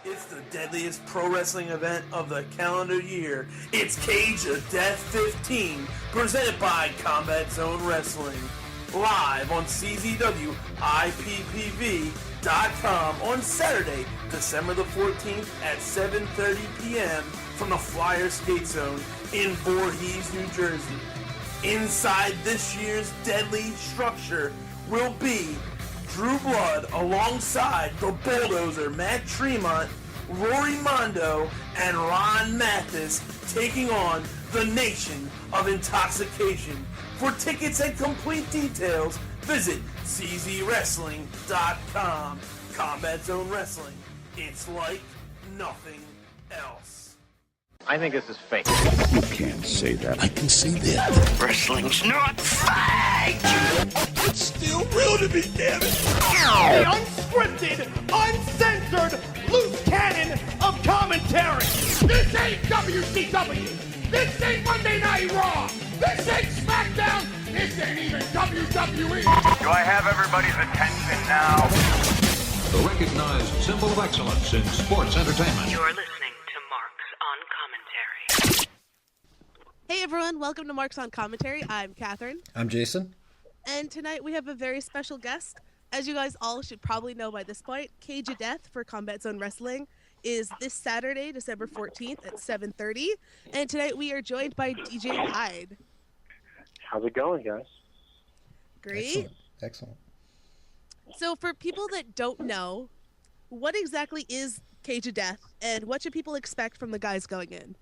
It's the deadliest pro wrestling event of the calendar year. It's Cage of Death 15, presented by Combat Zone Wrestling. Live on CZW IPPV.com on Saturday, December the 14th at 7:30 p.m. from the Flyer Skate Zone in Voorhees, New Jersey. Inside this year's deadly structure will be Drew Blood alongside the Bulldozer Matt Tremont, Rory Mondo, and Ron Mathis taking on the Nation of Intoxication. For tickets and complete details, visit czwrestling.com. Combat Zone Wrestling. It's like nothing else. I think this is fake. You can't say that. I can say that. Wrestling's not fake! It's still real to me, damn it! The unscripted, uncensored, loose cannon of commentary! This ain't WCW! This ain't Monday Night Raw! This ain't SmackDown! This ain't even WWE! Do I have everybody's attention now? The recognized symbol of excellence in sports entertainment. You're listening to Marks on Commentary. Hey everyone, welcome to Marks on Commentary. I'm Catherine. I'm Jason. And tonight we have a very special guest. As you guys all should probably know by this point, Cage of Death for Combat Zone Wrestling is this Saturday, December 14th at 7:30. And tonight we are joined by DJ Hyde. How's it going, guys? Great. Excellent. So for people that don't know, what exactly is Cage of Death and what should people expect from the guys going in?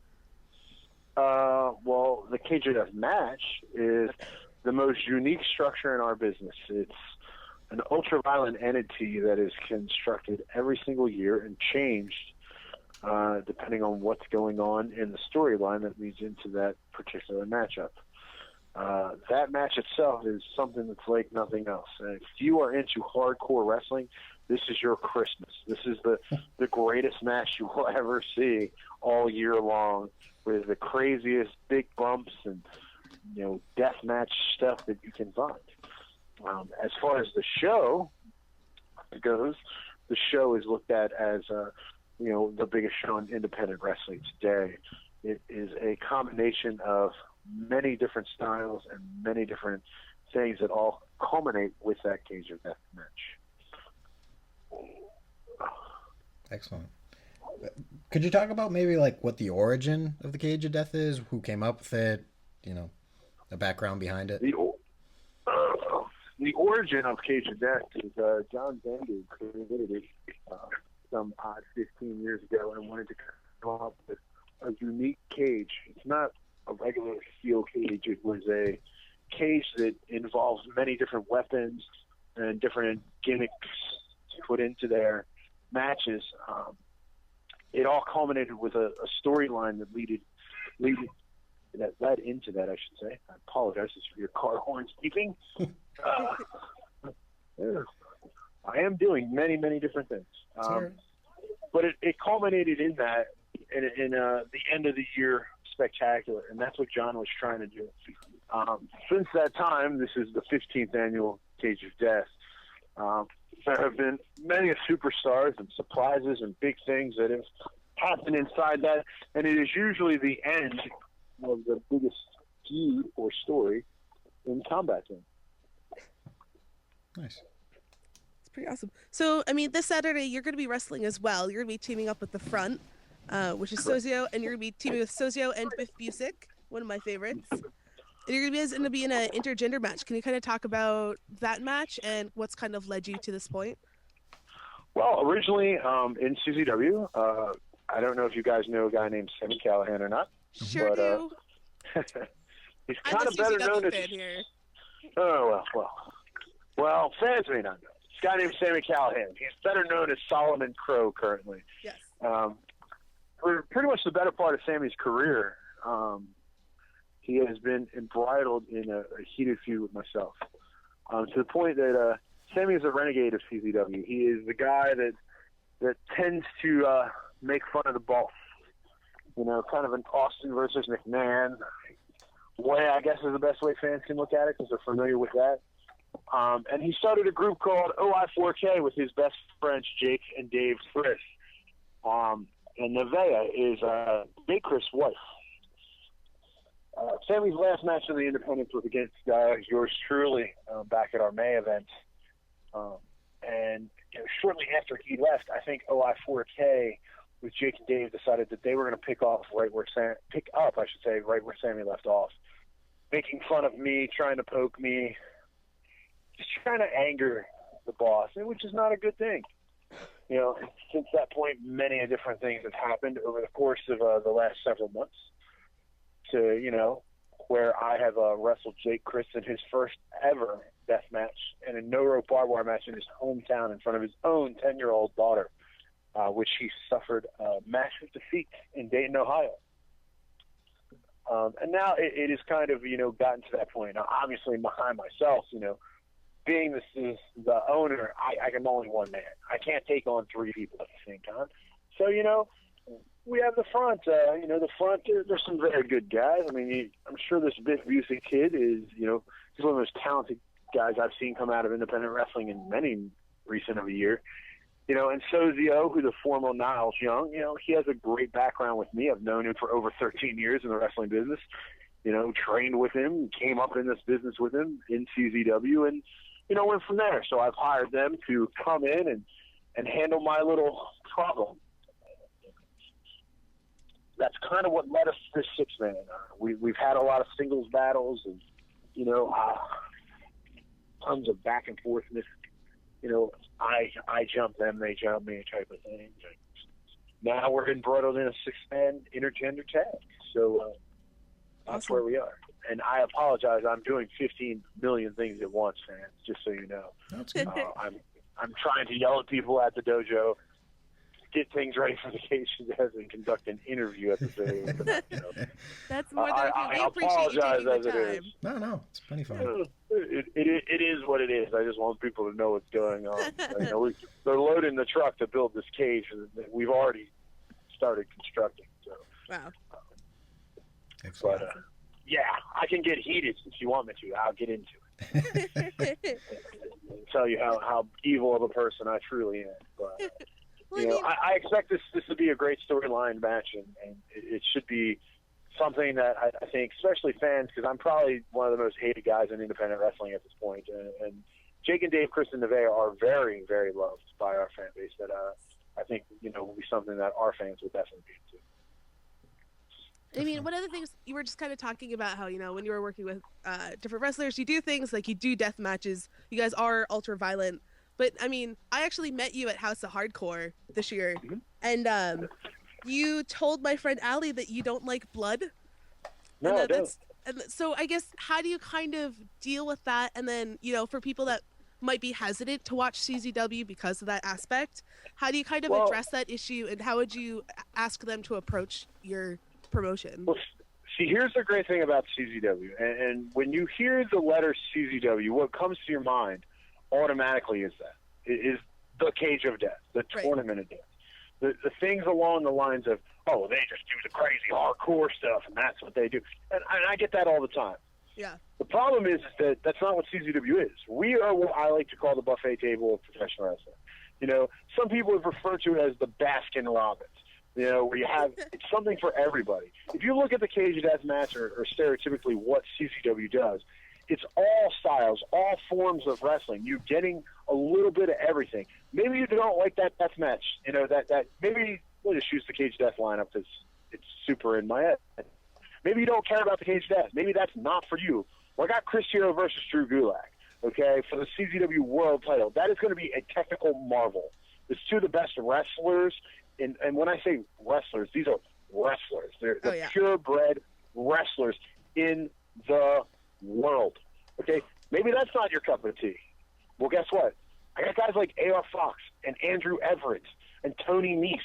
Well, the Cage of Death match is the most unique structure in our business. It's an ultra-violent entity that is constructed every single year and changed depending on what's going on in the storyline that leads into that particular matchup. That match itself is something that's like nothing else. And if you are into hardcore wrestling, this is your Christmas. This is the greatest match you will ever see all year long, with the craziest big bumps and death match stuff that you can find. As far as the show goes, the show is looked at as the biggest show in independent wrestling today. It is a combination of many different styles and many different things that all culminate with that Cage of Death match. Excellent. Could you talk about maybe like what the origin of the Cage of Death is? Who came up with it? The background behind it? The origin of Cage of Death is John Zandig created it some 15 years ago and wanted to come up with a unique cage. It's not a regular steel cage. It was a cage that involves many different weapons and different gimmicks put into their matches. It all culminated with a storyline that led into that, I should say. I apologize for your car horns beeping. I am doing many, many different things. But it culminated in that, in the end of the year spectacular, and that's what John was trying to do. Since that time, this is the 15th annual Cage of Death. There have been many superstars and surprises and big things that have happened inside that, and it is usually the end of the biggest feud or story in Combat Zone. Nice. It's pretty awesome. So, this Saturday you're going to be wrestling as well. You're going to be teaming up with the Front, which is Sozio, and you're going to be teaming with Sozio and Biff Busick, one of my favorites. And you're going to be in an intergender match. Can you kind of talk about that match and what's kind of led you to this point? Well, originally in CZW, I don't know if you guys know a guy named Sami Callihan or not. Sure do. He's kind of better known as... Here. Oh, well, fans may not know. This guy named Sami Callihan. He's better known as Solomon Crow currently. Yes. For pretty much the better part of Sami's career, he has been embroiled in a heated feud with myself, to the point that Sami is a renegade of CZW. He is the guy that tends to make fun of the boss. Kind of an Austin versus McMahon way, I guess, is the best way fans can look at it because they're familiar with that. And he started a group called OI4K with his best friends Jake and Dave Frith. And Nevaeh is Big Chris' wife. Sammy's last match in the Independents was against yours truly back at our May event. And shortly after he left, I think OI4K with Jake and Dave decided that they were going to pick up right where Sammy left off, making fun of me, trying to poke me, just trying to anger the boss, which is not a good thing. Since that point, many different things have happened over the course of the last several months. To where I have wrestled Jake Chris in his first ever death match and a no-rope barbed wire match in his hometown in front of his own 10-year-old daughter, which he suffered a massive defeat in Dayton, Ohio. And now it is kind of, gotten to that point. Now, obviously, behind myself, being this is the owner, I am only one man. I can't take on three people at the same time. So, we have the front. The front, there's some very good guys. I mean, I'm sure this Biff Busick kid is, he's one of the most talented guys I've seen come out of independent wrestling in many recent of a year. And Sozio, who's a former Niles Young, he has a great background with me. I've known him for over 13 years in the wrestling business, trained with him, came up in this business with him in CZW, and, went from there. So I've hired them to come in and handle my little problem. That's kind of what led us to this six-man. We've had a lot of singles battles and, tons of back and forthness. I jump them, they jump me type of thing. Now we're embroiled in a six-man intergender tag. So that's where we are. And I apologize. I'm doing 15 million things at once, fans, just so you know. That's good. I'm trying to yell at people at the dojo, get things ready for the cage and conduct an interview at the very end of the show. That's more than I appreciate you taking the time. No, it's plenty fun. It is what it is. I just want people to know what's going on. They're loading the truck to build this cage that we've already started constructing. So. Wow. Excellent. But, yeah, I can get heated if you want me to. I'll get into it. And tell you how evil of a person I truly am. But, I expect this to be a great storyline match, and it should be something that I think, especially fans, because I'm probably one of the most hated guys in independent wrestling at this point. And Jake and Dave, Chris, and Nevaeh are very, very loved by our fan base. That I think will be something that our fans will definitely be into. I mean, one of the things you were just kind of talking about how, when you were working with different wrestlers, you do things like you do death matches. You guys are ultra violent. But, I mean, I actually met you at House of Hardcore this year. Mm-hmm. And you told my friend Allie that you don't like blood. No, I don't. And so I guess how do you kind of deal with that? And then, for people that might be hesitant to watch CZW because of that aspect, how do you kind of address that issue? And how would you ask them to approach your promotion? Well, see, here's the great thing about CZW, and when you hear the letter CZW, what comes to your mind automatically is the cage of death, the tournament of death, the things along the lines of, oh, they just do the crazy hardcore stuff, and that's what they do, and I get that all the time. Yeah. The problem is that that's not what CZW is. We are what I like to call the buffet table of professional wrestling. Some people have referred to it as the Baskin Robbins. Where you have it's something for everybody. If you look at the cage of death match or stereotypically what CZW does, it's all styles, all forms of wrestling. You're getting a little bit of everything. Maybe you don't like that death match. That maybe we'll just use the cage death lineup because it's super in my head. Maybe you don't care about the cage death. Maybe that's not for you. Well, I got Chris Hero versus Drew Gulak, okay, for the CZW World title. That is going to be a technical marvel. It's two of the best wrestlers. And when I say wrestlers, these are wrestlers. They're purebred wrestlers in the world. Okay? Maybe that's not your cup of tea. Well, guess what? I got guys like A.R. Fox and Andrew Everett and Tony Nese.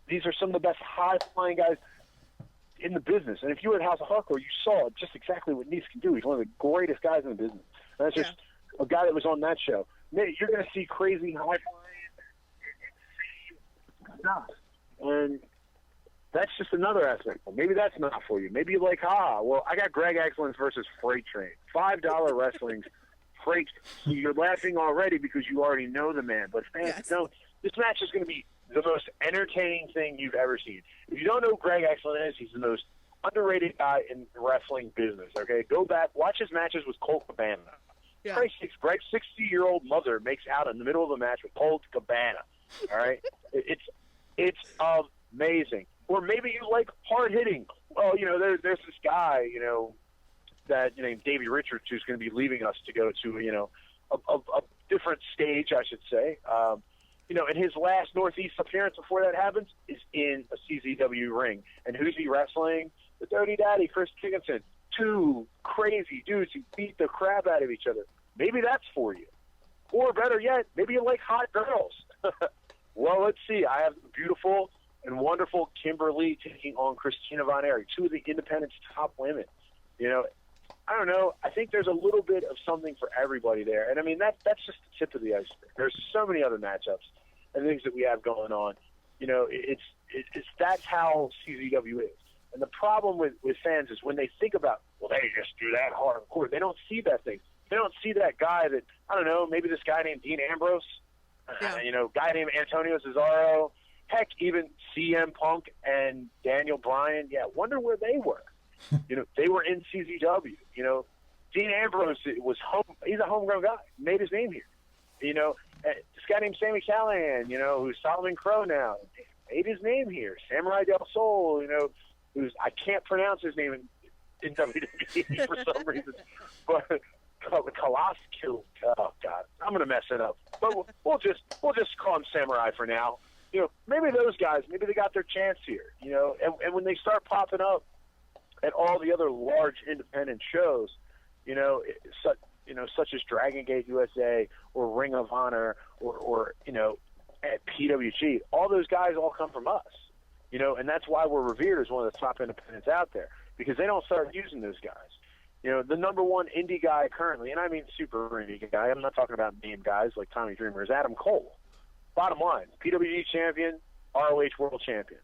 These are some of the best high-flying guys in the business. And if you were at House of Hardcore, you saw just exactly what Nese can do. He's one of the greatest guys in the business. And that's just a guy that was on that show. You're going to see crazy high-flying stuff. And that's just another aspect. Maybe that's not for you. Maybe you're like, well, I got Greg Excellence versus Freight Train. $5 wrestling, Freight. So you're laughing already because you already know the man. But fans This match is going to be the most entertaining thing you've ever seen. If you don't know who Greg Excellent is, he's the most underrated guy in the wrestling business, okay? Go back, watch his matches with Colt Cabana. Yeah. Christ sakes, Greg's 60-year-old mother makes out in the middle of the match with Colt Cabana, all right? It's amazing. Or maybe you like hard-hitting. Well, you know, there's this guy, you know, that named Davey Richards who's going to be leaving us to go to, you know, a different stage, I should say. You know, and his last Northeast appearance before that happens is in a CZW ring. And who's he wrestling? The Dirty Daddy, Chris Dickinson. Two crazy dudes who beat the crap out of each other. Maybe that's for you. Or better yet, maybe you like hot girls. Well, let's see. I have the beautiful and wonderful Kimberly taking on Christina Von Erich, two of the Independent's top women. You know, I don't know. I think there's a little bit of something for everybody there. And, I mean, that's just the tip of the iceberg. There's so many other matchups and things that we have going on. You know, that's how CZW is. And the problem with fans is when they think about, well, they just do that hardcore. They don't see that thing. They don't see that guy that, I don't know, maybe this guy named Dean Ambrose, you know, guy named Antonio Cesaro, heck, even CM Punk and Daniel Bryan. Yeah, wonder where they were. You know, they were in CZW. You know, Dean Ambrose was he's a homegrown guy. Made his name here. You know, this guy named Sami Callihan, you know, who's Solomon Crow now, made his name here. Samurai Del Sol, you know, I can't pronounce his name in WWE for some reason, but Koloskill. Oh God, I'm gonna mess it up. But we'll just call him Samurai for now. You know, maybe those guys, maybe they got their chance here. You know, and when they start popping up at all the other large independent shows, you know, such as Dragon Gate USA or Ring of Honor or you know, at PWG, all those guys all come from us. You know, and that's why we're revered as one of the top independents out there, because they don't start using those guys. You know, the number one indie guy currently, and I mean super indie guy, I'm not talking about name guys like Tommy Dreamer, is Adam Cole. Bottom line, PWG champion, ROH world champion.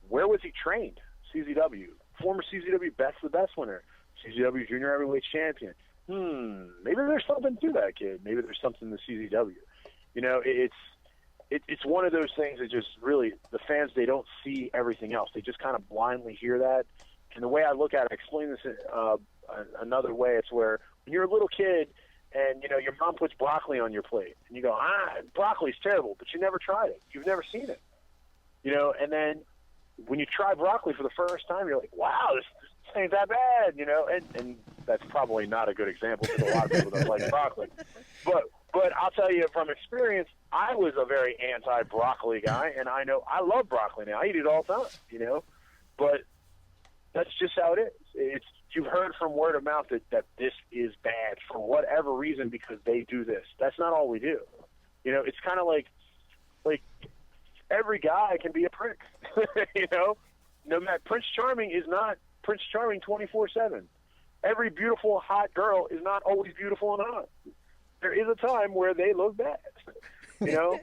Where was he trained? CZW. Former CZW Best of the Best winner. CZW junior heavyweight champion. Maybe there's something to that kid. Maybe there's something to CZW. You know, it's one of those things that just really, the fans, they don't see everything else. They just kind of blindly hear that. And the way I look at it, I explain this another way. It's where when you're a little kid and, you know, your mom puts broccoli on your plate and you go, broccoli's terrible, but you never tried it. You've never seen it. You know, and then when you try broccoli for the first time, you're like, wow, this ain't that bad, you know. And that's probably not a good example because a lot of people don't like broccoli. But I'll tell you from experience, I was a very anti-broccoli guy, and I know I love broccoli now. I eat it all the time, you know. But that's just how it is. You've heard from word of mouth that this is bad for whatever reason because they do this. That's not all we do. You know, it's kind of like every guy can be a prick. You know, no matter, Prince Charming is not Prince Charming 24/7. Every beautiful hot girl is not always beautiful and hot. There is a time where they look bad, you know,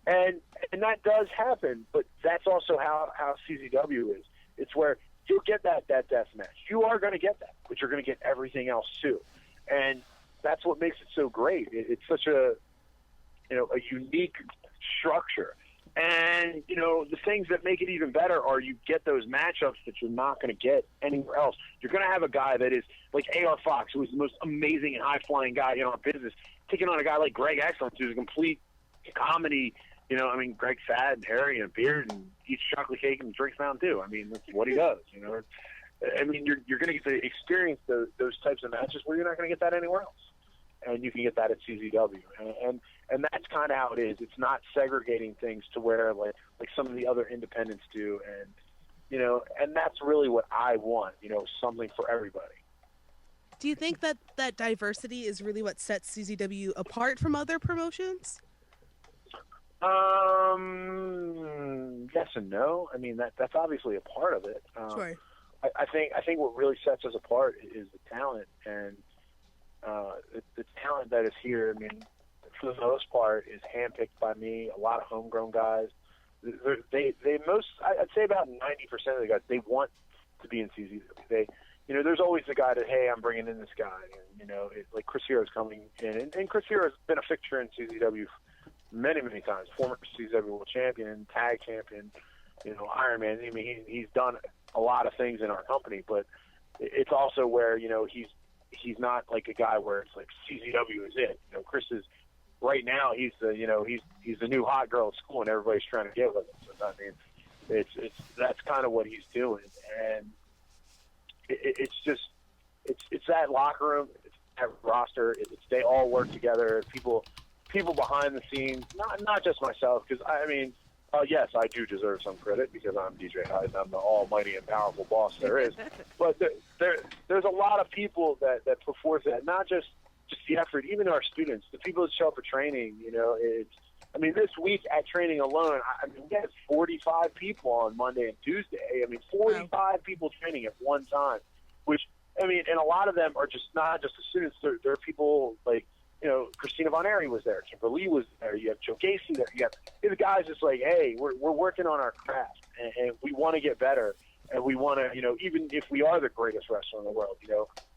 and that does happen. But that's also how CZW is. It's where you'll get that death match. You are going to get that, but you're going to get everything else too, and that's what makes it so great. It's such a unique structure. And, you know, the things that make it even better are you get those matchups that you're not going to get anywhere else. You're going to have a guy that is like A.R. Fox, who is the most amazing and high-flying guy in our business, taking on a guy like Greg Excellence, who's a complete comedy. You know, I mean, Greg's fat and hairy and a beard and eats chocolate cake and drinks Mountain Dew. I mean, that's what he does, you know. I mean, you're going to get to experience those types of matches where you're not going to get that anywhere else. And you can get that at CZW. And that's kind of how it is. It's not segregating things to where like some of the other independents do. And, you know, and that's really what I want, you know, something for everybody. Do you think that diversity is really what sets CZW apart from other promotions? Yes and no. I mean, that's obviously a part of it. Sure. I think what really sets us apart is the talent and the talent that is here. I mean, for the most part, is handpicked by me. A lot of homegrown guys. I'd say about 90% of the guys, they want to be in CZW. You know, there's always the guy that, hey, I'm bringing in this guy, and, you know, like Chris Hero's coming in, and Chris Hero's been a fixture in CZW many, many times. Former CZW World Champion, Tag Champion, Ironman. I mean, he's done a lot of things in our company, but it's also where, he's not like a guy where it's like CZW is it. Chris is right now. He's the he's the new hot girl at school, and everybody's trying to get with him. So I mean, that's kind of what he's doing, and it's that locker room, it's that roster. They all work together. People behind the scenes, not just myself, because I mean. Yes, I do deserve some credit because I'm DJ Hyde and I'm the almighty and powerful boss there is. But there's a lot of people that put forth that, not just the effort, even our students, the people that show up for training. This week at training alone, we had 45 people on Monday and Tuesday. 45 people training at one time, which, and a lot of them are just not just the students. They're people like, Christina Von Airy was there. Kimberly was there. You have Joe Gacy there. You have the guys just like, hey, we're working on our craft, and we want to get better, and we want to, even if we are the greatest wrestler in the world,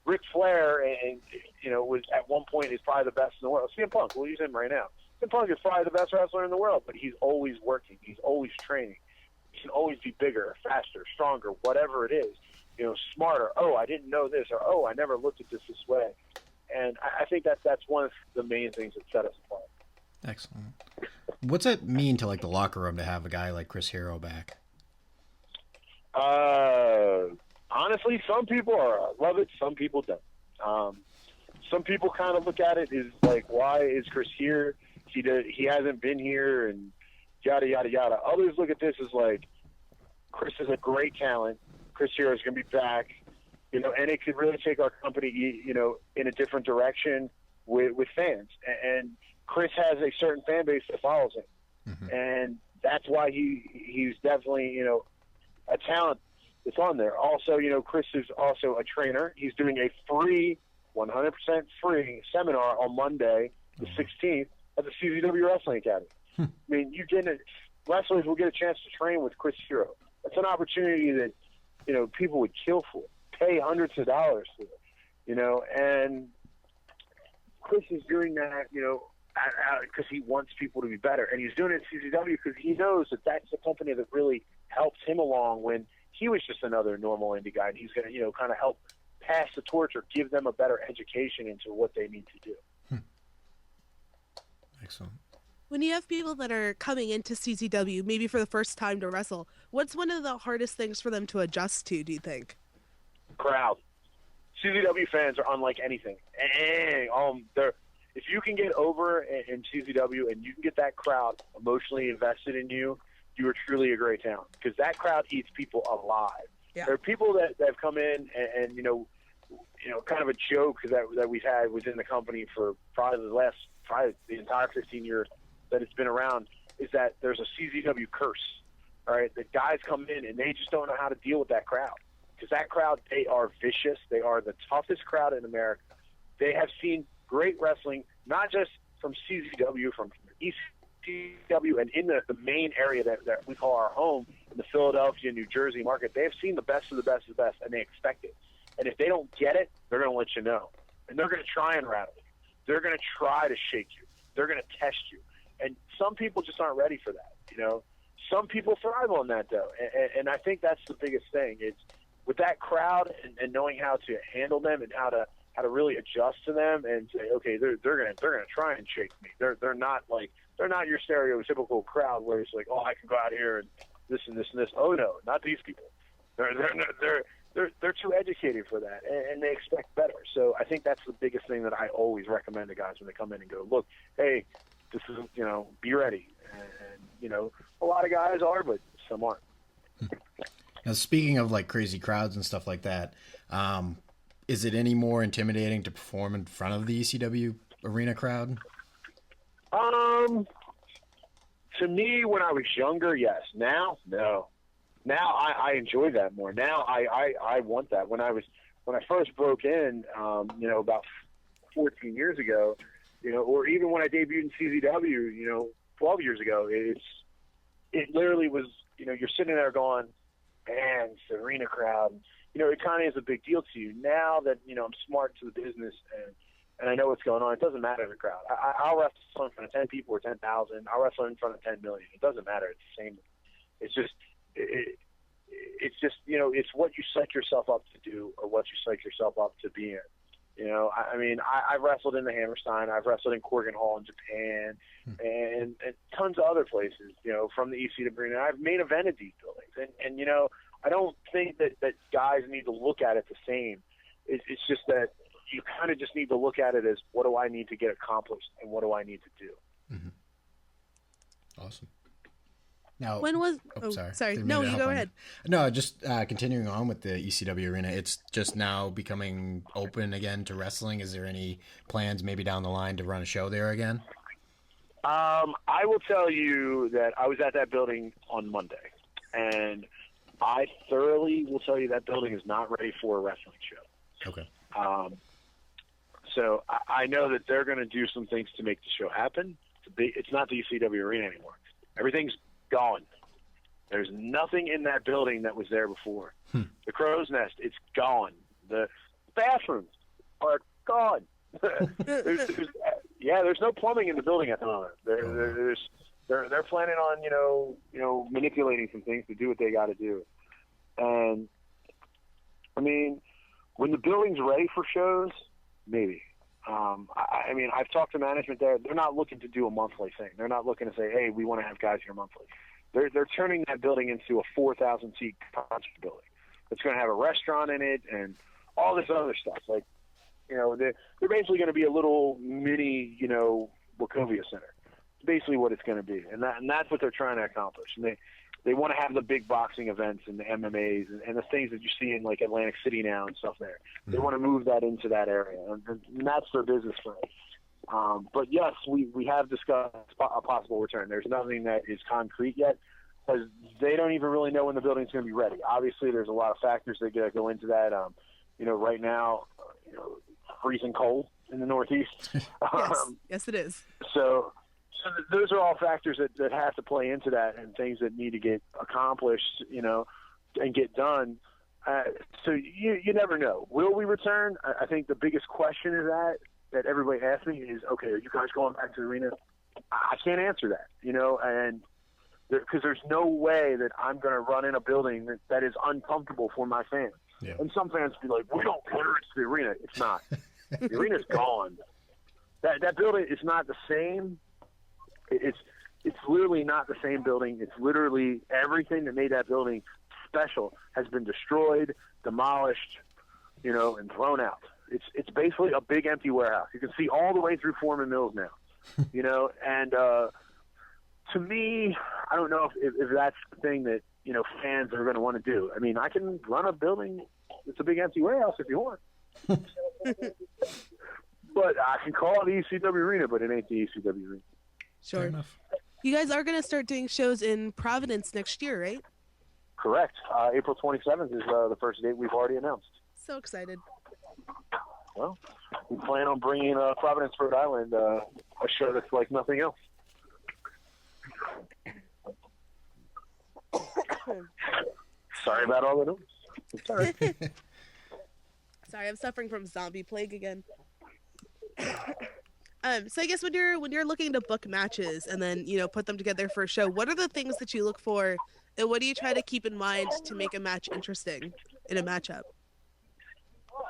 Ric Flair, and was at one point is probably the best in the world. CM Punk, we'll use him right now. CM Punk is probably the best wrestler in the world, but he's always working. He's always training. He can always be bigger, faster, stronger, whatever it is. Smarter. Oh, I didn't know this, or oh, I never looked at this way. And I think that's one of the main things that set us apart. Excellent. What's it mean to like the locker room to have a guy like Chris Hero back? Honestly, some people love it, some people don't. Some people kind of look at it as like, why is Chris here? He hasn't been here, and yada yada yada. Others look at this as like, Chris is a great talent. Chris Hero is going to be back. And it could really take our company, in a different direction with fans. And Chris has a certain fan base that follows him. Mm-hmm. And that's why he's definitely, a talent that's on there. Also, Chris is also a trainer. He's doing a free, 100% free seminar on Monday, the 16th, at the CZW Wrestling Academy. Wrestlers will get a chance to train with Chris Hero. That's an opportunity that, people would kill for. Pay hundreds of dollars for it, and Chris is doing that, because he wants people to be better, and he's doing it at CZW because he knows that that's the company that really helped him along when he was just another normal indie guy, and he's going to, kind of help pass the torch or give them a better education into what they need to do. Excellent. When you have people that are coming into CZW, maybe for the first time to wrestle, what's one of the hardest things for them to adjust to, do you think? Crowd. CZW fans are unlike anything. If you can get over in CZW and you can get that crowd emotionally invested in you, you are truly a great talent, because that crowd eats people alive. Yeah. There are people that have come in and kind of a joke that we've had within the company for probably the entire 15 years that it's been around is that there's a CZW curse. All right, the guys come in and they just don't know how to deal with that crowd. Because that crowd, they are vicious. They are the toughest crowd in America. They have seen great wrestling, not just from CZW, from ECW, and in the main area that we call our home, in the Philadelphia, New Jersey market. They have seen the best of the best of the best, and they expect it. And if they don't get it, they're going to let you know. And they're going to try and rattle you. They're going to try to shake you. They're going to test you. And some people just aren't ready for that, Some people thrive on that, though. And I think that's the biggest thing. It's with that crowd and knowing how to handle them and how to really adjust to them and say, okay, they're gonna try and shake me. They're not your stereotypical crowd where it's like, oh, I can go out here and this and this and this. Oh no, not these people. They're too educated for that, and they expect better. So I think that's the biggest thing that I always recommend to guys when they come in and go, look, hey, this is be ready. And a lot of guys are, but some aren't. Now, speaking of like crazy crowds and stuff like that, is it any more intimidating to perform in front of the ECW Arena crowd? To me, when I was younger, yes. Now, no. Now I enjoy that more. Now I want that. When I first broke in, about 14 years ago, or even when I debuted in CZW, 12 years ago, it literally was, you're sitting there going, man, it's the arena crowd. It kind of is a big deal to you. Now that, I'm smart to the business and and I know what's going on, it doesn't matter in the crowd. I'll wrestle in front of 10 people or 10,000. I'll wrestle in front of 10 million. It doesn't matter. It's the same. It's just, it's what you psych yourself up to do or what you psych yourself up to be in. I've wrestled in the Hammerstein. I've wrestled in Corgan Hall in Japan and tons of other places, from the ECW Arena. I've main evented these buildings. And I don't think that guys need to look at it the same. It's just that you kind of just need to look at it as, what do I need to get accomplished and what do I need to do? Mm-hmm. Awesome. Now, when was? Sorry. No, you go ahead. No, just continuing on with the ECW Arena. It's just now becoming open again to wrestling. Is there any plans maybe down the line to run a show there again? I will tell you that I was at that building on Monday, and I thoroughly will tell you that building is not ready for a wrestling show. Okay. So I know that they're going to do some things to make the show happen. It's not the ECW Arena anymore. Everything's gone. There's nothing in that building that was there before. The Crow's Nest, it's gone. The bathrooms are gone. There's no plumbing in the building at the moment. They're planning on manipulating some things to do what they got to do. And I mean, when the building's ready for shows, maybe. I've talked to management there. They're not looking to do a monthly thing. They're not looking to say, hey, we want to have guys here monthly. They're turning that building into a 4,000-seat concert building. It's going to have a restaurant in it and all this other stuff. Like, they're basically going to be a little mini, Wachovia Center. It's basically what it's going to be, and that's what they're trying to accomplish. And they want to have the big boxing events and the MMAs and the things that you see in like Atlantic City now and stuff there. They want to move that into that area, and that's their business plan. But yes, we have discussed a possible return. There's nothing that is concrete yet because they don't even really know when the building's going to be ready. Obviously, there's a lot of factors that go into that. Right now, freezing cold in the Northeast. Yes, it is. So those are all factors that have to play into that and things that need to get accomplished, and get done. So you never know. Will we return? I think the biggest question is that everybody asks me is, okay, are you guys going back to the arena? I can't answer that, and because there's no way that I'm going to run in a building that is uncomfortable for my fans. Yeah. And some fans be like, we don't care, it's the arena. It's not. The arena's gone. That building is not the same. It's literally not the same building. It's literally everything that made that building special has been destroyed, demolished, and thrown out. It's basically a big empty warehouse. You can see all the way through Foreman Mills now, and to me, I don't know if that's the thing that, fans are going to want to do. I mean, I can run a building. It's a big empty warehouse if you want. But I can call it the ECW Arena, but it ain't the ECW Arena. Sure. Fair enough. You guys are going to start doing shows in Providence next year, right? Correct. April 27th is the first date we've already announced. So excited. Well, we plan on bringing Providence, Rhode Island, a show that's like nothing else. Sorry about all the noise. Sorry. Sorry, I'm suffering from zombie plague again. So I guess when you're looking to book matches and then put them together for a show, what are the things that you look for, and what do you try to keep in mind to make a match interesting in a matchup?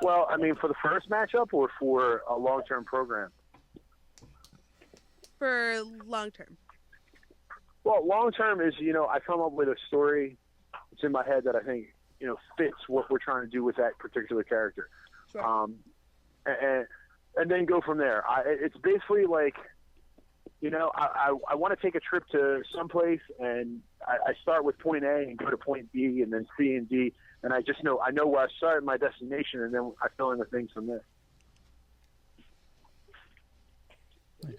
Well, I mean, for the first matchup or for a long-term program? For long-term. Well, long-term is, I come up with a story that's in my head that I think, fits what we're trying to do with that particular character. Sure. And then go from there. It's basically like, I want to take a trip to someplace, and I start with point A and go to point B and then C and D, and I know where I start at my destination, and then I fill in the things from there. Nice.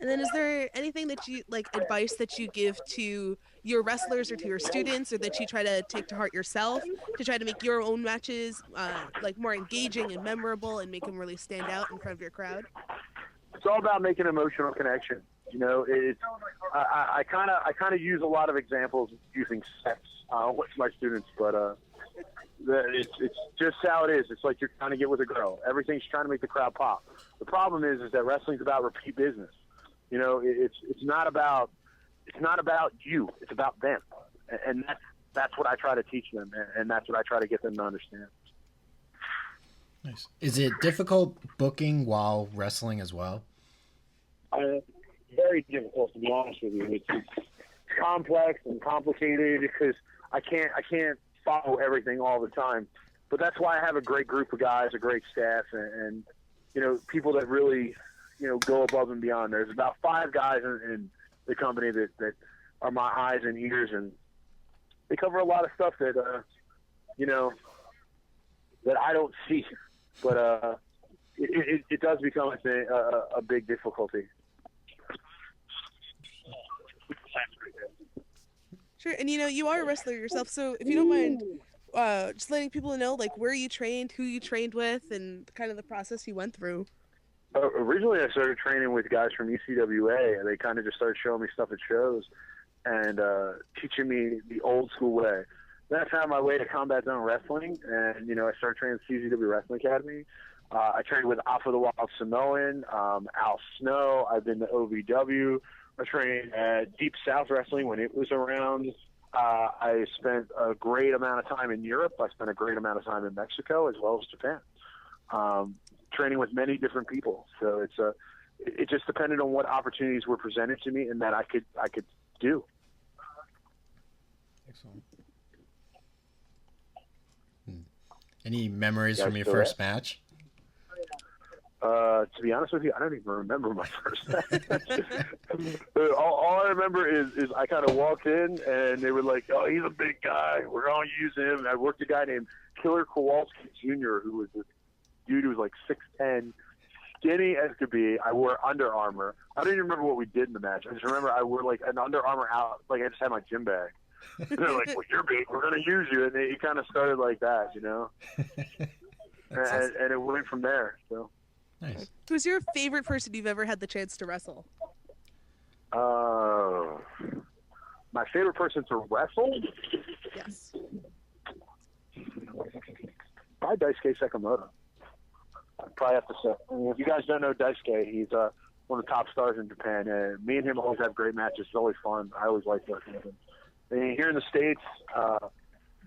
And then is there anything that you, advice that you give to your wrestlers or to your students, or that you try to take to heart yourself to try to make your own matches, more engaging and memorable and make them really stand out in front of your crowd? It's all about making an emotional connection. You know, I kind of use a lot of examples using sex with my students, but it's just how it is. It's like you're trying to get with a girl. Everything's trying to make the crowd pop. The problem is that wrestling's about repeat business. You know, it's not about you. It's about them, and that's what I try to teach them, and that's what I try to get them to understand. Nice. Is it difficult booking while wrestling as well? Very difficult, to be honest with you. It's complex and complicated because I can't follow everything all the time. But that's why I have a great group of guys, a great staff, and you know, people that really, you know, go above and beyond. There's about 5 guys in the company that are my eyes and ears, and they cover a lot of stuff that you know, that I don't see. But it does become a big difficulty. Sure, and you know, you are a wrestler yourself, so if you don't mind just letting people know, like, where you trained, who you trained with, and kind of the process you went through. Originally, I started training with guys from ECWA, and they kind of just started showing me stuff at shows and teaching me the old school way. Then I found my way to Combat Zone Wrestling, and, you know, I started training at CZW Wrestling Academy. I trained with Alpha the Wild Samoan, Al Snow. I've been to OVW. I trained at Deep South Wrestling when it was around. I spent a great amount of time in Europe. I spent a great amount of time in Mexico as well as Japan, training with many different people. So it just depended on what opportunities were presented to me and that I could do. Excellent. Any memories from your first match? To be honest with you, I don't even remember my first match. all I remember is I kind of walked in and they were like, "Oh, he's a big guy. We're going to use him." And I worked a guy named Killer Kowalski Jr., who was this dude who was like 6'10", skinny as could be. I wore Under Armour. I don't even remember what we did in the match. I just remember I wore like an Under Armour out. Like I just had my gym bag. And they're like, "Well, you're big. We're going to use you." And it kind of started like that, you know. and it went from there. So. Nice. Who's your favorite person you've ever had the chance to wrestle? My favorite person to wrestle? Yes. Probably Daisuke Sekimoto. I'd probably have to say. I mean, if you guys don't know Daisuke, he's one of the top stars in Japan. Me and him always have great matches. It's always fun. I always like working with him. And here in the States,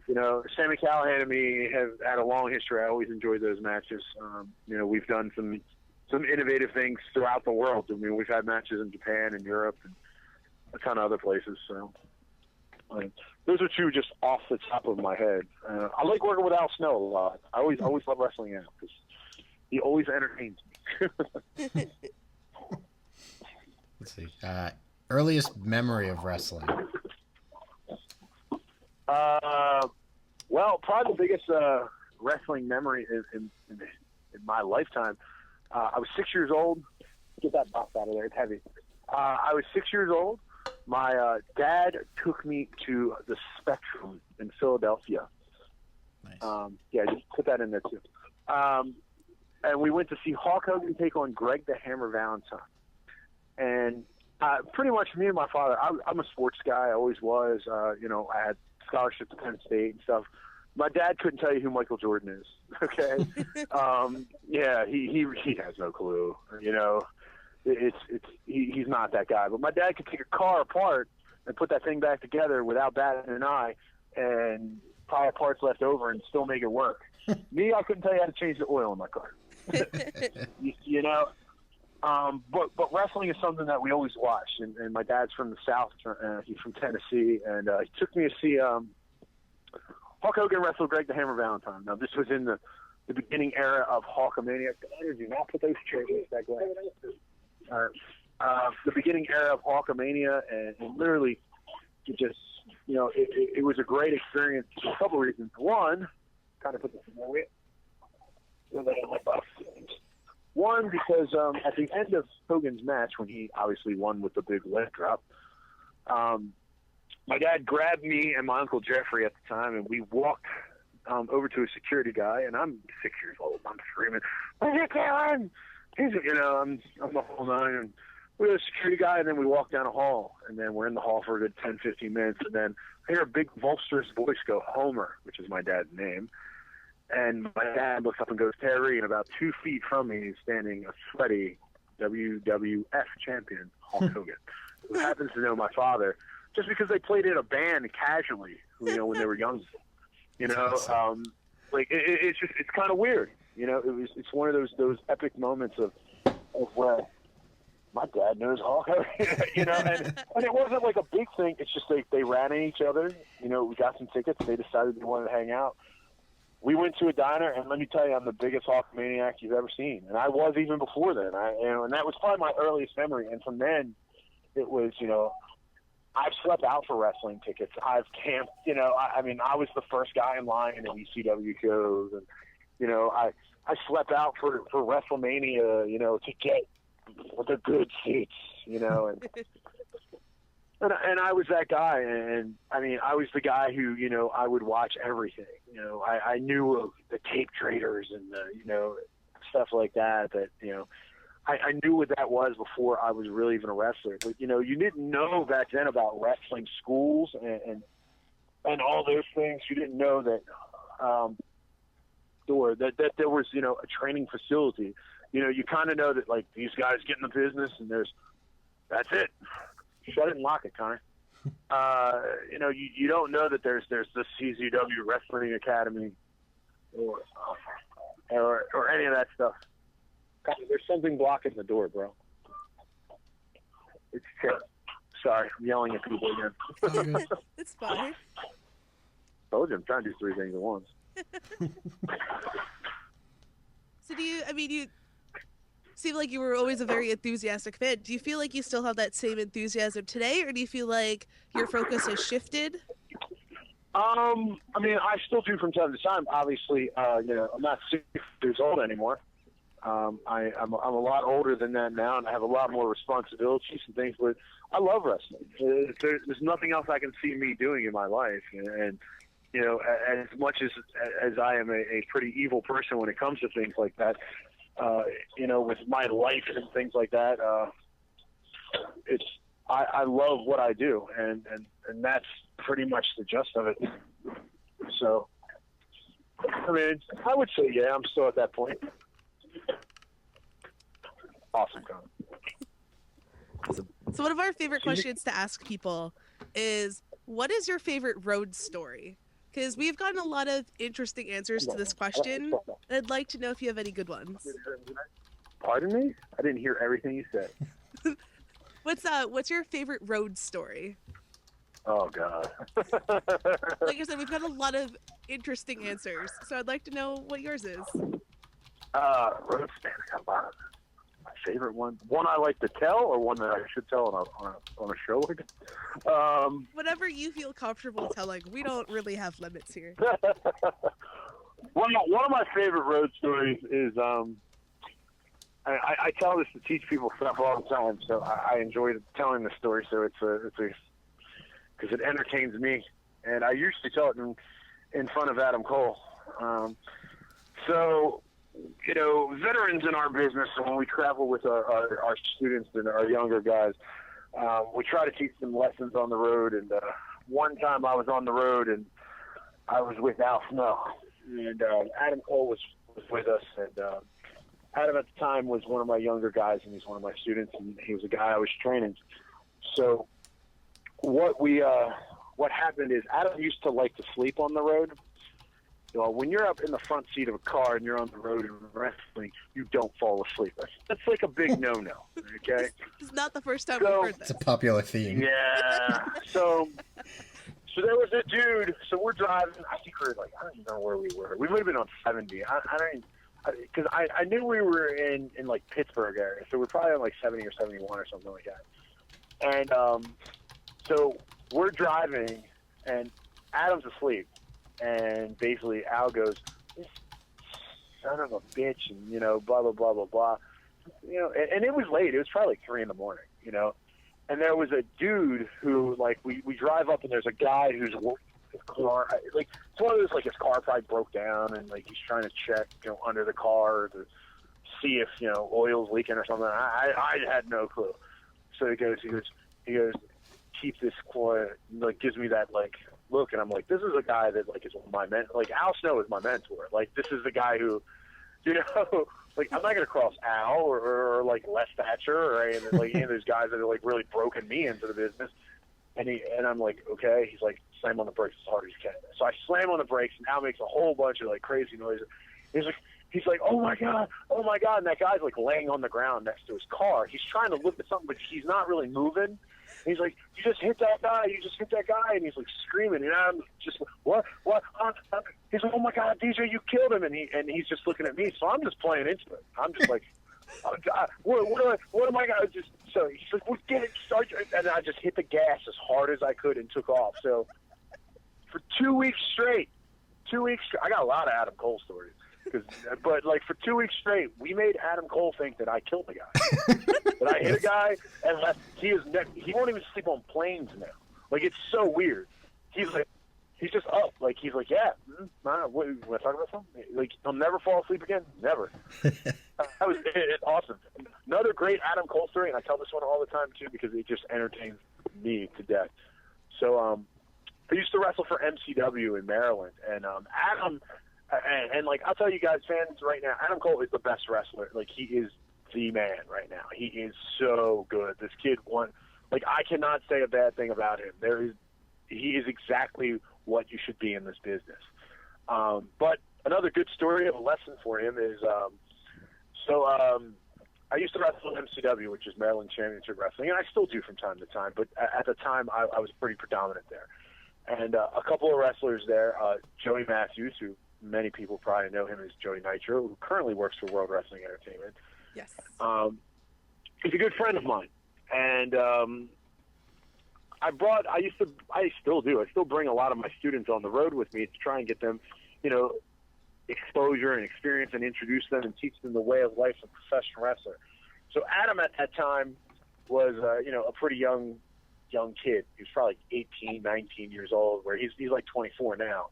you know, Sami Callihan and me have had a long history. I always enjoyed those matches. You know, we've done some innovative things throughout the world. I mean, we've had matches in Japan and Europe and a ton of other places. So those are two just off the top of my head. I like working with Al Snow a lot. I always love wrestling Al because he always entertains me. Let's see. Earliest memory of wrestling? Well, probably the biggest wrestling memory in my lifetime. I was 6 years old. Get that box out of there. It's heavy. I was 6 years old. My dad took me to the Spectrum in Philadelphia. Nice. Yeah, just put that in there too. And we went to see Hulk Hogan take on Greg the Hammer Valentine. And pretty much me and my father, I'm a sports guy. I always was. You know, I had scholarship to Penn State and stuff. My dad couldn't tell you who Michael Jordan is. Okay. Yeah, he has no clue. You know, he's not that guy. But my dad could take a car apart and put that thing back together without batting an eye, and pile parts left over and still make it work. Me, I couldn't tell you how to change the oil in my car. You know. But wrestling is something that we always watch, and my dad's from the South. He's from Tennessee, and he took me to see Hulk Hogan wrestle Greg the Hammer Valentine. Now, this was in the beginning era of Hulkamania. God, do not put those chairs back away. The beginning era of Hulkamania, and literally, it just, you know, it was a great experience for a couple of reasons. One, kind of put this in my One, because at the end of Hogan's match, when he obviously won with the big leg drop, my dad grabbed me and my Uncle Jeffrey at the time, and we walked over to a security guy, and I'm 6 years old. I'm screaming, "What are you doing?" You know, I'm the whole nine, and we had a security guy, and then we walk down a hall, and then we're in the hall for a good 10, 15 minutes, and then I hear a big bolsterous voice go, Homer, which is my dad's name. And my dad looks up and goes, Terry, and about 2 feet from me is standing a sweaty WWF champion, Hulk Hogan, who happens to know my father, just because they played in a band casually, you know, when they were young. You know, it's kind of weird. You know, it's one of those epic moments of where my dad knows Hulk Hogan, you know, and it wasn't like a big thing. It's just they ran at each other. You know, we got some tickets. They decided they wanted to hang out. We went to a diner, and let me tell you, I'm the biggest Hulk maniac you've ever seen, and I was even before then. And that was probably my earliest memory. And from then, it was, you know, I've slept out for wrestling tickets. I've camped. You know, I mean, I was the first guy in line in ECW shows, and you know, I slept out for WrestleMania. You know, to get the good seats. You know, and I was that guy, and I mean, I was the guy who, you know, I would watch everything. You know, I knew of the tape traders and the, you know, stuff like that. That, you know, I knew what that was before I was really even a wrestler. But, you know, you didn't know back then about wrestling schools and all those things. You didn't know that that there was, you know, a training facility. You know, you kind of know that, like, these guys get in the business and that's it. Shut it and lock it, Connor. You know, you don't know that there's the CZW Wrestling Academy or any of that stuff. There's something blocking the door, bro. It's terrible. Sorry, I'm yelling at people again. It's fine. Told you, I'm trying to do 3 things at once. So you seem like you were always a very enthusiastic fan. Do you feel like you still have that same enthusiasm today, or do you feel like your focus has shifted? I mean, I still do from time to time. Obviously, you know, I'm not 6 years old anymore. I'm a lot older than that now, and I have a lot more responsibilities and things. But I love wrestling. There's nothing else I can see me doing in my life, and you know, as much as I am a pretty evil person when it comes to things like that. You know, with my life and things like that, I love what I do, and that's pretty much the gist of it. So, I mean, I would say, yeah, I'm still at that point. Awesome, Colin. So one of our favorite questions to ask people is, what is your favorite road story? Because we've gotten a lot of interesting answers to this question. I'd like to know if you have any good ones. Pardon me? I didn't hear everything you said. What's your favorite road story? Oh, God. Like I said, we've got a lot of interesting answers, so I'd like to know what yours is. Road story. My favorite one I like to tell, or one that I should tell on a show like that? Whatever you feel comfortable telling. We don't really have limits here. One of my favorite road stories is I tell this to teach people stuff all the time, so I enjoy telling the story. So it's because it entertains me, and I usually tell it in front of Adam Cole. So, you know, veterans in our business, when we travel with our students and our younger guys, we try to teach them lessons on the road. And one time I was on the road, and I was with Al Snow, and Adam Cole was with us. And Adam at the time was one of my younger guys, and he's one of my students, and he was a guy I was training. So what happened is Adam used to like to sleep on the road. Well, when you're up in the front seat of a car and you're on the road and wrestling, you don't fall asleep. That's like a big no-no, okay? It's not the first time we've heard that. It's a popular theme. Yeah. So there was a dude. So we're driving. I think we're like, I don't even know where we were. We might have been on 70. Because I knew we were in like Pittsburgh area. So we're probably on like 70 or 71 or something like that. And so we're driving, and Adam's asleep. And basically Al goes, "This son of a bitch," and, you know, blah, blah, blah, blah, blah. You know, and it was late. It was probably like 3 a.m, you know. And there was a dude who, like, we drive up, and there's a guy who's working his car. Like, it's one of those, like, his car probably broke down, and, like, he's trying to check, you know, under the car to see if, you know, oil's leaking or something. I had no clue. So he goes, keep this quiet, like gives me that like look, and I'm like, this is a guy that like is my mentor. Like Al Snow is my mentor. Like this is the guy who, like I'm not gonna cross Al or like Les Thatcher or any of those guys that are like really broken me into the business. And I'm like, okay. He's like, slam on the brakes as hard as you can. So I slam on the brakes, and Al makes a whole bunch of like crazy noises. He's like, oh my god, and that guy's like laying on the ground next to his car. He's trying to look at something, but he's not really moving. He's like, you just hit that guy, and he's like screaming, and I'm just what? He's like, oh my god, DJ, you killed him, and he's just looking at me, so I'm just playing into it. I'm just like, oh god, what am I gonna just? So he's like, well, get it, start, and I just hit the gas as hard as I could and took off. So for 2 weeks straight, I got a lot of Adam Cole stories. But like for 2 weeks straight, we made Adam Cole think that I killed the guy. That I hit a guy and left. He won't even sleep on planes now. Like it's so weird. He's just up. Like he's like, yeah, what want to talk about something? Like he'll never fall asleep again. Never. It's awesome. Another great Adam Cole story, and I tell this one all the time too because it just entertains me to death. So I used to wrestle for MCW in Maryland, and Adam. And like I'll tell you guys, fans, right now, Adam Cole is the best wrestler. Like he is the man right now. He is so good. This kid I cannot say a bad thing about him. He is exactly what you should be in this business. But another good story of a lesson for him is I used to wrestle in MCW, which is Maryland Championship Wrestling, and I still do from time to time. But at the time, I was pretty predominant there. And a couple of wrestlers there, Joey Matthews, who many people probably know him as Joey Nitro, who currently works for World Wrestling Entertainment. Yes. He's a good friend of mine. And I still bring a lot of my students on the road with me to try and get them, exposure and experience and introduce them and teach them the way of life of a professional wrestler. So Adam at that time was, a pretty young kid. He was probably 18, 19 years old, where he's like 24 now.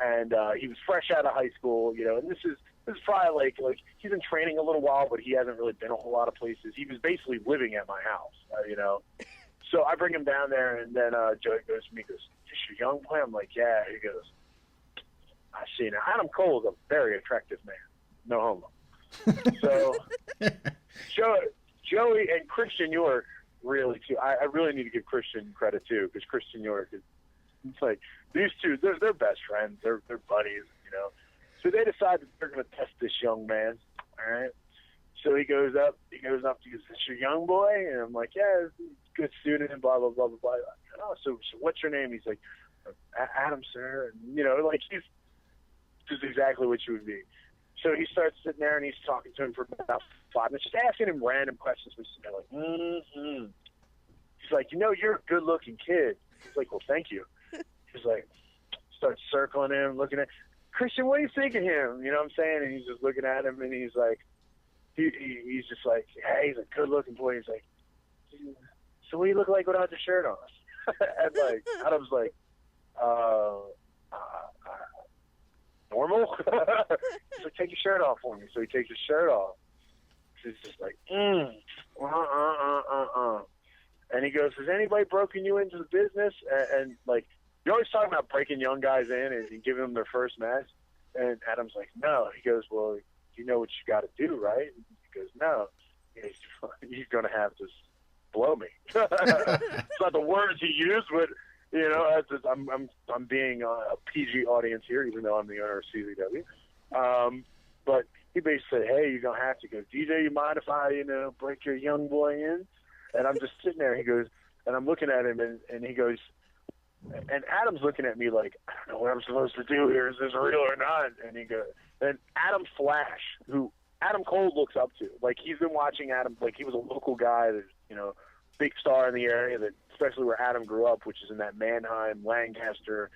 And he was fresh out of high school, and this is probably like he's been training a little while, but he hasn't really been a whole lot of places. He was basically living at my house, So I bring him down there, and then Joey goes to me, is this your young boy? I'm like, yeah. He goes, I see. Now, Adam Cole is a very attractive man. No homo. So Joey and Christian York really, too. I really need to give Christian credit, too, because Christian York is, it's like, these two, they're best friends. They're buddies, So they decide that they're going to test this young man, all right? So he goes up, he goes, is this your young boy? And I'm like, yeah, he's a good student, and blah, blah, blah, blah, blah. Oh, so what's your name? He's like, Adam, sir. And, he's just exactly what you would be. So he starts sitting there, and he's talking to him for about 5 minutes, just asking him random questions. We're sitting there like, He's like, you're a good-looking kid. He's like, well, thank you. He's like, starts circling him, looking at Christian. What do you think of him? You know what I'm saying? And he's just looking at him, and he's like, he's just like, hey, he's a good-looking boy. He's like, so what do you look like without the shirt on? And like, Adam's like, normal. He's like, take your shirt off for me. So he takes his shirt off. He's just like, And he goes, has anybody broken you into the business? And like, you're always talking about breaking young guys in and giving them their first match. And Adam's like, no. He goes, well, you know what you got to do, right? And he goes, no. You're going to have to blow me. It's not the words he used, but, I'm being a PG audience here, even though I'm the owner of CZW. But he basically said, hey, you're going to have to go, DJ, you mind if I, break your young boy in? And I'm just sitting there. He goes, and I'm looking at him, and he goes, and Adam's looking at me like, I don't know what I'm supposed to do here. Is this real or not? And he goes, and Adam Flash, who Adam Cole looks up to, like he's been watching Adam, like he was a local guy that, big star in the area, that especially where Adam grew up, which is in that Manheim, Lancaster,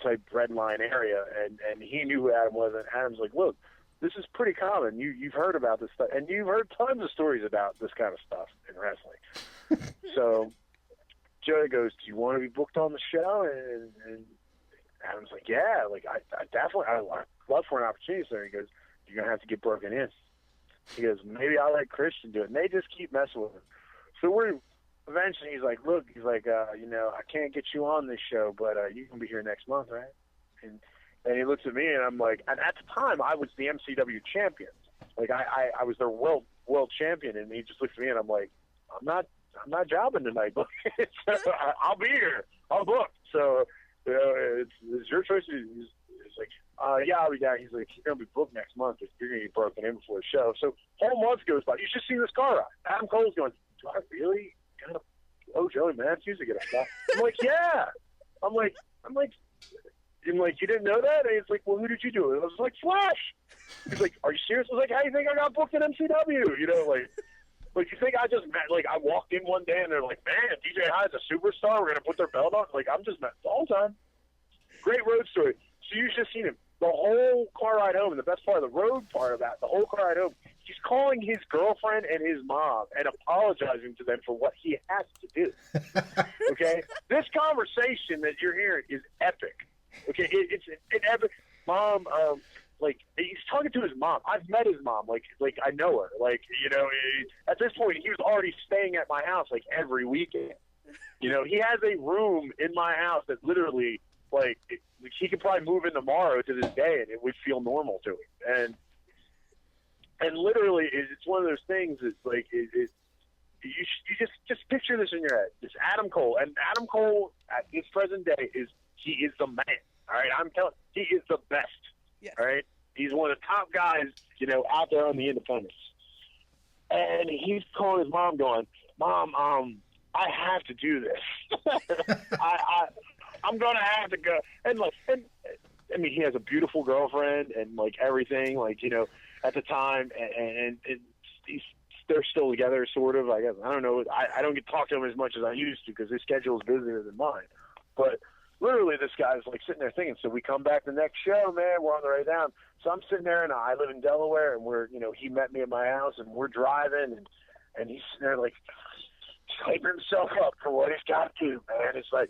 type red line area, and he knew who Adam was, and Adam's like, look, this is pretty common. You've heard about this stuff, and you've heard tons of stories about this kind of stuff in wrestling. So Joey goes, do you want to be booked on the show? And Adam's like, yeah, like I definitely, I'd love for an opportunity. So he goes, you're going to have to get broken in. He goes, maybe I'll let Christian do it. And they just keep messing with him. So eventually he's like, look, he's like, you know, I can't get you on this show, but you can be here next month, right? And he looks at me, and I'm like, and at the time I was the MCW champion. Like I was their world champion, and he just looks at me, and I'm like, I'm not jobbing tonight, but I'll be here. I'll book. So, you know, it's your choice. He's like, yeah, I'll be down. He's like, you're going to be booked next month, but you're going to get broken in before the show. So, whole month goes by. You should see this car ride. Adam Cole's going, do I really got to blow Joey Matthews to get a spot? I'm like, yeah. I'm like, you didn't know that? And he's like, well, who did you do it? I was like, Flash. He's like, are you serious? I was like, how do you think I got booked in MCW? You know, like you think I just met, like, I walked in one day and they're like, man, DJ Hyde's a superstar. We're going to put their belt on. Like, I'm just met the whole time. Great road story. So you just seen him the whole car ride home, and the best part of the road part of that, the whole car ride home, he's calling his girlfriend and his mom and apologizing to them for what he has to do. Okay? This conversation that you're hearing is epic. Okay? It's an epic. Mom, like, he's talking to his mom. I've met his mom. Like I know her. Like, you know, at this point, he was already staying at my house, like, every weekend. You know, he has a room in my house that literally, like, he could probably move in tomorrow to this day, and it would feel normal to him. And literally, it's one of those things that's like, you just picture this in your head. It's Adam Cole, and Adam Cole at his present day he is the man. All right, I'm telling you, he is the best. Yes. All right, he's one of the top guys, you know, out there on the independents. And he's calling his mom, going, "Mom, I have to do this. I'm gonna have to go." And I mean, he has a beautiful girlfriend and like everything, like, you know, at the time, and they're still together, sort of. I guess I don't know. I don't get to talk to him as much as I used to because his schedule is busier than mine. But literally, this guy's like sitting there thinking. So we come back the next show, man. We're on the way down. So I'm sitting there, and I live in Delaware, and he met me at my house, and we're driving, and he's sitting there like hyping himself up for what he's got to do, man. It's like,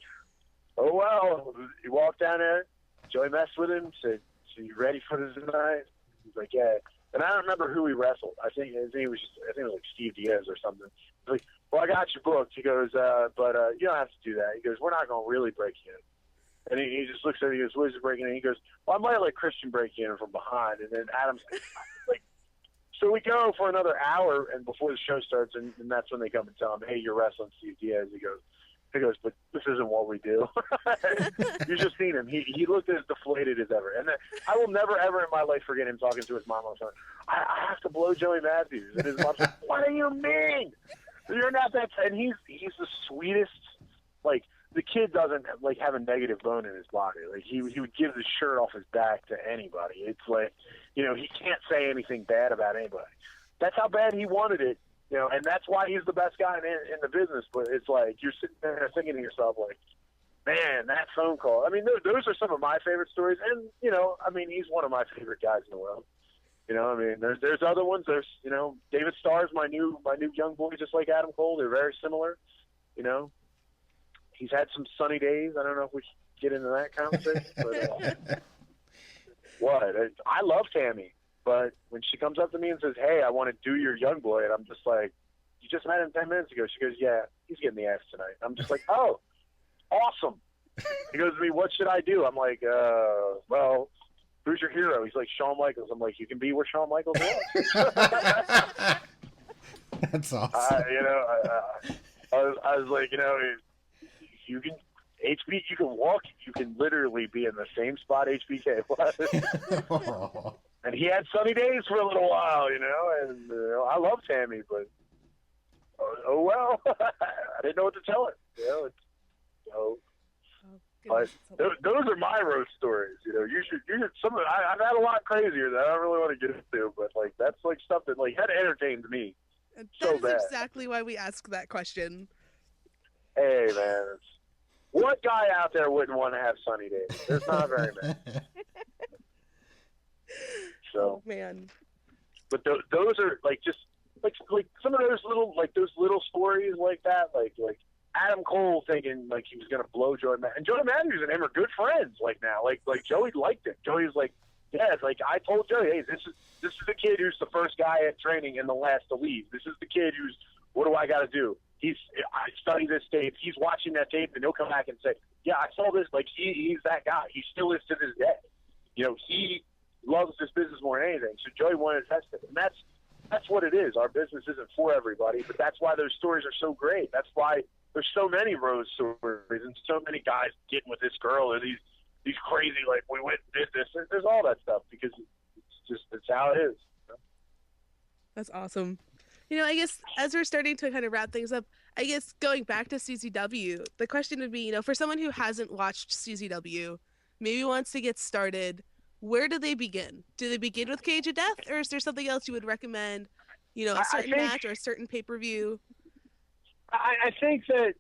oh well. He walked down there. Joey messed with him. Said, "So you ready for this tonight?" He's like, "Yeah." And I don't remember who he wrestled. I think it was like Steve Diaz or something. He's like, "Well, I got you booked." He goes, but you don't have to do that. He goes, "We're not going to really break you in." And he just looks at me and goes, "What is it breaking in?" He goes, "Well, I might let Christian break you in from behind." And then Adam's like, so we go for another hour, and before the show starts, and that's when they come and tell him, "Hey, you're wrestling Steve Diaz." He goes, "But this isn't what we do." You just seen him. He looked as deflated as ever. And I will never, ever in my life forget him talking to his mom on the phone. I have to blow Joey Matthews. And his mom's like, "What do you mean? You're not that." And he's the sweetest. Like, the kid doesn't like have a negative bone in his body. Like, he would give the shirt off his back to anybody. It's like, you know, he can't say anything bad about anybody. That's how bad he wanted it. You know, and that's why he's the best guy in the business. But it's like, you're sitting there thinking to yourself, like, man, that phone call. I mean, those are some of my favorite stories. And, you know, I mean, he's one of my favorite guys in the world. You know, I mean, there's other ones. There's, you know, David Starr's my new young boy, just like Adam Cole. They're very similar. You know, he's had some sunny days. I don't know if we should get into that conversation. But what? I love Tammy. But when she comes up to me and says, "Hey, I want to do your young boy," and I'm just like, "You just met him 10 minutes ago." She goes, "Yeah, he's getting the ass tonight." I'm just like, "Oh, awesome." He goes to me, "What should I do?" I'm like, well, who's your hero? He's like, "Shawn Michaels." I'm like, "You can be where Shawn Michaels was." That's awesome. You know, I was like, you know, you can walk. You can literally be in the same spot HBK was. And he had sunny days for a little while, you know, and I love Tammy, but oh well, I didn't know what to tell her, you know. But those are my road stories, you know. You should some of I've had a lot crazier that I don't really want to get into, but like that's like stuff that like had entertained me. That is exactly why we ask that question. Hey man, what guy out there wouldn't want to have sunny days? There's not very many. So, man, but those are like just like some of those little stories like that, like Adam Cole thinking like he was gonna blow Joey Matthews, and Joey Matthews and him are good friends. Like now, like Joey liked him. Joey's like, yeah, it's like I told Joey, hey, this is the kid who's the first guy at training and the last to leave. This is the kid who's, what do I got to do? I study this tape. He's watching that tape, and he'll come back and say, yeah, I saw this. Like, he's that guy. He still is to this day. You know, he loves this business more than anything. So Joey wanted to test it. And that's what it is. Our business isn't for everybody, but that's why those stories are so great. That's why there's so many rose stories and so many guys getting with this girl or these crazy, like, we went and did this. There's all that stuff because it's how it is. You know? That's awesome. You know, I guess as we're starting to kind of wrap things up, I guess going back to CZW, the question would be, you know, for someone who hasn't watched CZW, maybe wants to get started, where do they begin? Do they begin with Cage of Death, or is there something else you would recommend? You know, a certain match or a certain pay-per-view? I think that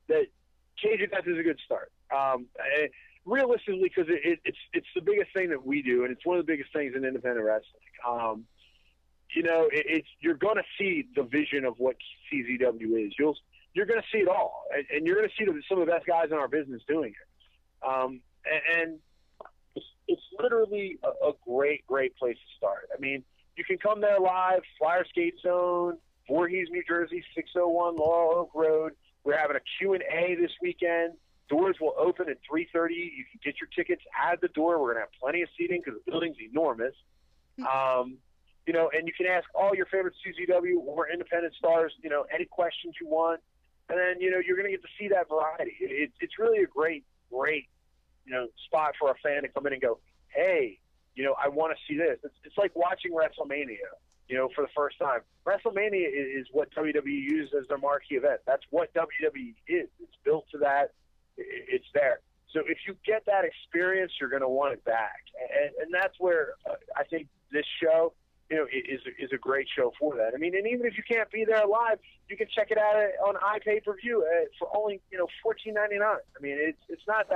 Cage of Death is a good start. Realistically, because it's the biggest thing that we do, and it's one of the biggest things in independent wrestling. You know, you're going to see the vision of what CZW is. You're going to see it all, and you're going to see some of the best guys in our business doing it. And it's literally a great place to start. I mean, you can come there live, Flyer Skate Zone, Voorhees, New Jersey, 601 Laurel Oak Road. We're having a Q&A this weekend. Doors will open at 3:30. You can get your tickets at the door. We're going to have plenty of seating because the building's enormous. You know, and you can ask all your favorite CZW or independent stars, you know, any questions you want. And then, you know, you're going to get to see that variety. It's really a great, you know, spot for a fan to come in and go, hey, you know, I want to see this. It's like watching WrestleMania, you know, for the first time. WrestleMania is what WWE used as their marquee event. That's what WWE is. It's built to that. It's there. So if you get that experience, you're going to want it back. And that's where I think this show, you know, is a great show for that. I mean, and even if you can't be there live, you can check it out on iPPV for only, you know, $14.99. I mean, it's not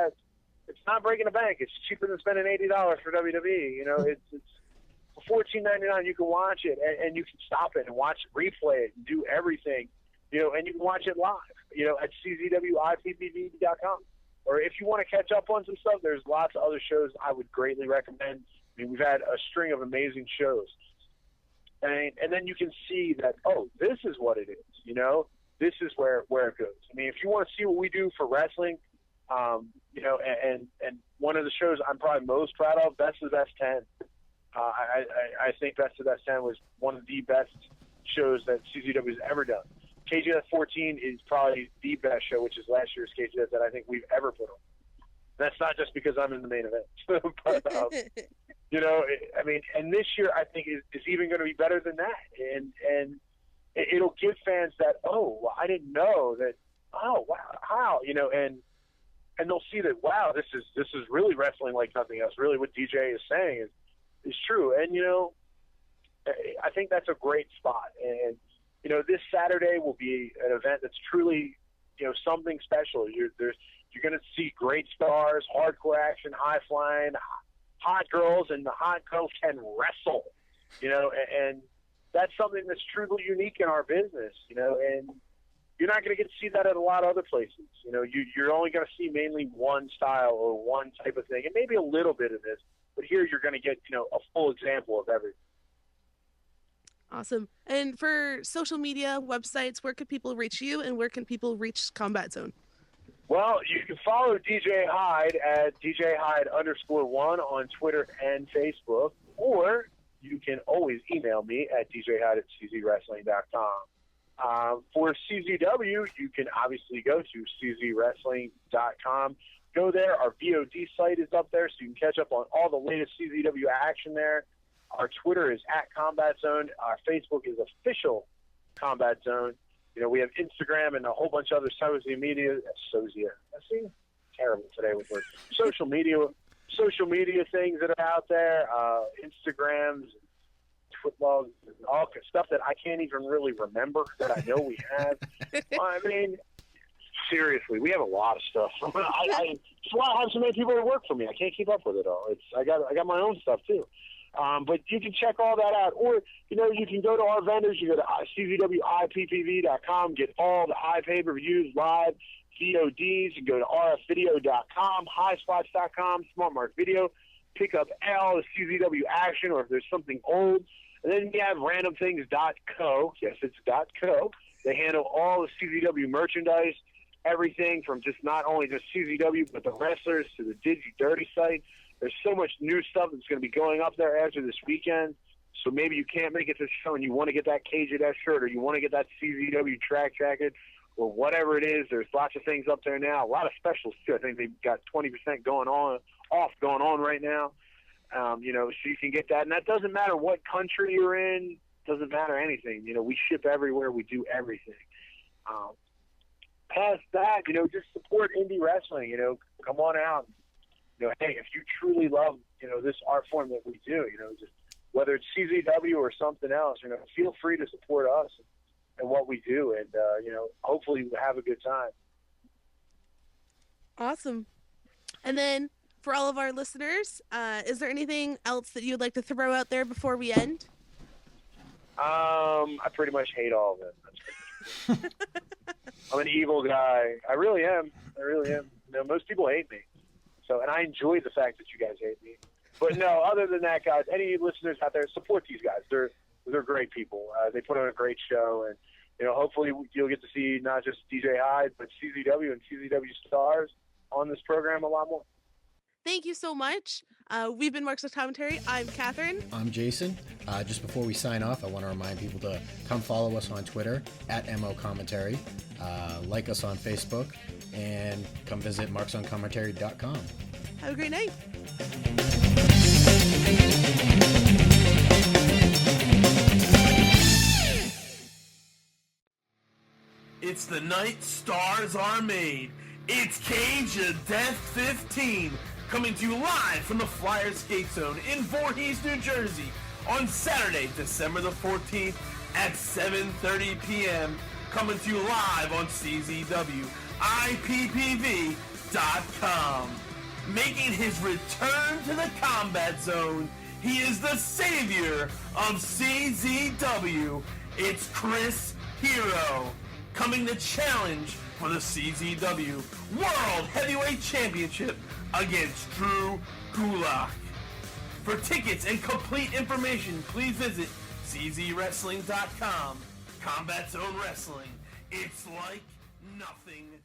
breaking the bank. It's cheaper than spending $80 for WWE. You know, it's for $14.99 you can watch it and you can stop it and watch it, replay it, and do everything. You know, and you can watch it live. You know, at CZWIPPV.com. Or if you want to catch up on some stuff, there's lots of other shows I would greatly recommend. I mean, we've had a string of amazing shows. And then you can see that, oh, this is what it is, you know? This is where it goes. I mean, if you want to see what we do for wrestling, you know, and one of the shows I'm probably most proud of, Best of the Best 10. I think Best of the Best 10 was one of the best shows that CZW has ever done. Cage of Death 14 is probably the best show, which is last year's Cage of Death that I think we've ever put on. That's not just because I'm in the main event. But, you know, I mean, and this year I think is even going to be better than that. And it'll give fans that, oh, well, I didn't know that, oh, wow, how, you know, and they'll see that, wow, this is really wrestling like nothing else. Really what DJ is saying is true. And, you know, I think that's a great spot. And, you know, this Saturday will be an event that's truly, you know, something special. You're going to see great stars, hardcore action, high flying, hot girls, and the hot girls can wrestle, you know, and that's something that's truly unique in our business, you know, and you're not going to get to see that at a lot of other places. You know, you're only going to see mainly one style or one type of thing, and maybe a little bit of this, but here you're going to get, you know, a full example of everything. Awesome. And for social media, websites, where can people reach you and where can people reach Combat Zone? Well, you can follow DJ Hyde at DJ Hyde _1 on Twitter and Facebook, or you can always email me at djhyde@czwrestling.com. For CZW, you can obviously go to czwrestling.com. Go there. Our VOD site is up there, so you can catch up on all the latest CZW action there. Our Twitter is @CombatZone. Our Facebook is official Combat Zone. You know, we have Instagram and a whole bunch of other social media. I see, terrible today with words. Social media things that are out there. Instagrams, Twitlogs, all stuff that I can't even really remember that I know we have. I mean, seriously, we have a lot of stuff. It's why I have so many people that work for me. I can't keep up with it all. I got my own stuff too. But you can check all that out. Or, you know, you can go to our vendors. You go to CZWIPPV.com, get all the iPay-per-views, live, VODs. You go to rfvideo.com, highspots.com, SmartMark Video. Pick up all the CZW action, or if there's something old. And then you have randomthings.co. Yes, it's .co. They handle all the CZW merchandise, everything from just not only just CZW, but the wrestlers to the Digi Dirty site. There's so much new stuff that's going to be going up there after this weekend. So maybe you can't make it to the show and you want to get that Cage of Death shirt, or you want to get that CZW track jacket, or whatever it is. There's lots of things up there now. A lot of specials too. I think they've got 20% going on right now. So you can get that, and that doesn't matter what country you're in. Doesn't matter anything. We ship everywhere. We do everything. Past that, just support indie wrestling. Come on out. Hey, if you truly love, this art form that we do, just whether it's CZW or something else, feel free to support us and what we do, and hopefully we'll have a good time. Awesome. And then for all of our listeners, is there anything else that you'd like to throw out there before we end? I pretty much hate all of it. I'm an evil guy. I really am. Most people hate me. And I enjoy the fact that you guys hate me. But no, other than that, guys, any listeners out there, support these guys. They're great people. They put on a great show, and hopefully you'll get to see not just DJ Hyde, but CZW and CZW stars on this program a lot more. Thank you so much. We've been Marks of Commentary. I'm Catherine. I'm Jason. Just before we sign off, I want to remind people to come follow us on Twitter @MO Commentary, like us on Facebook, and come visit marksoncommentary.com. Have a great night. It's the night stars are made. It's Cage of Death 15, coming to you live from the Flyer Skate Zone in Voorhees, New Jersey, on Saturday, December the 14th at 7:30 p.m. Coming to you live on CZW iPPV.com. Making his return to the combat zone, he is the savior of CZW. It's Chris Hero, coming to challenge for the CZW World Heavyweight Championship against Drew Gulak. For tickets and complete information, please visit czwrestling.com. Combat Zone Wrestling. It's like nothing